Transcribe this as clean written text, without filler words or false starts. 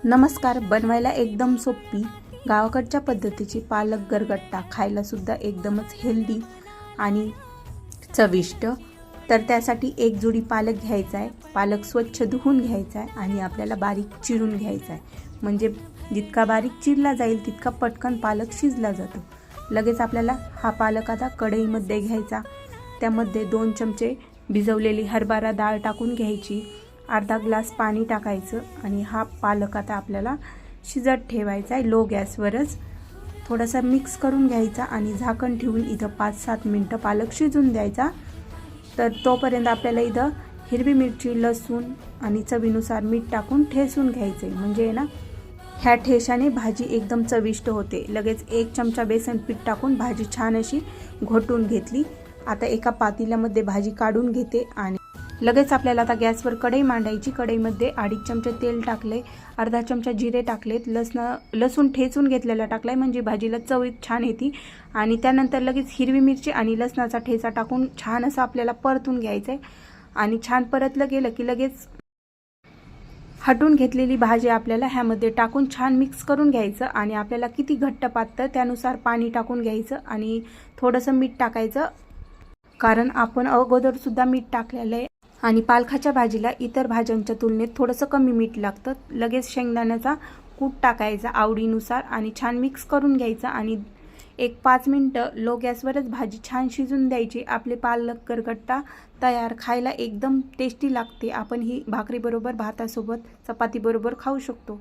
नमस्कार. बनवायला एकदम सोपी गावाकडच्या पद्धतीची पालक गरगट्टा, खायला सुद्धा एकदमच हेल्दी आणि चविष्ट. तर त्यासाठी एक जुडी पालक घ्यायचा आहे. पालक स्वच्छ धुवून घ्यायचा आहे आणि आपल्याला बारीक चिरून घ्यायचा आहे. म्हणजे जितका बारीक चिरला जाईल तितका पटकन पालक शिजला जातो. लगेच आपल्याला हा पालक आता कढईमध्ये घ्यायचा. त्यामध्ये 2 चमचे भिजवलेली हरभरा डाळ टाकून घ्यायची. अर्धा ग्लास पाणी टाकायचं आणि हा पालक आता आपल्याला शिजत ठेवायचा आहे लो गॅसवरच. थोडासा मिक्स करून घ्यायचा आणि झाकण ठेवून इथं 5-7 मिनटं पालक शिजून द्यायचा. तर तोपर्यंत आपल्याला इथं हिरवी मिरची, लसूण आणि चवीनुसार मीठ टाकून ठेसून घ्यायचे. म्हणजे ना ह्या ठेशाने भाजी एकदम चविष्ट होते. लगेच 1 चमचा बेसन पीठ टाकून भाजी छान अशी घोटून घेतली. आता एका पातेल्यामध्ये भाजी काढून घेते आणि लगेच आपल्याला आता गॅसवर कढई मांडायची. कढईमध्ये 2.5 चमचे तेल टाकले, अर्धा चमचा जिरे टाकलेत, लसूण ठेचून घेतलेला टाकलाय म्हणजे भाजीला चव छान येते. आणि त्यानंतर लगेच हिरवी मिरची आणि लसणाचा ठेचा टाकून छान असं आपल्याला परतून घ्यायचं आहे. आणि छान परतलं गेलं की लगेच हटून घेतलेली भाजी आपल्याला ह्यामध्ये टाकून छान मिक्स करून घ्यायचं. आणि आपल्याला किती घट्ट पातळ त्यानुसार पाणी टाकून घ्यायचं आणि थोडंसं मीठ टाकायचं, कारण आपण अगोदर सुद्धा मीठ टाकलेलं आहे. आणि पालकाच्या भाजीला इतर भाज्यांच्या तुलनेत थोडंसं कमी मीठ लागतं. लगेच शेंगदाण्याचा कूट टाकायचा आवडीनुसार आणि छान मिक्स करून घ्यायचा. आणि 5 मिनटं लो गॅसवरच भाजी छान शिजून द्यायची. आपले पालक गरगट्टा तयार. खायला एकदम टेस्टी लागते. आपण ही भाकरीबरोबर, भातासोबत, चपातीबरोबर खाऊ शकतो.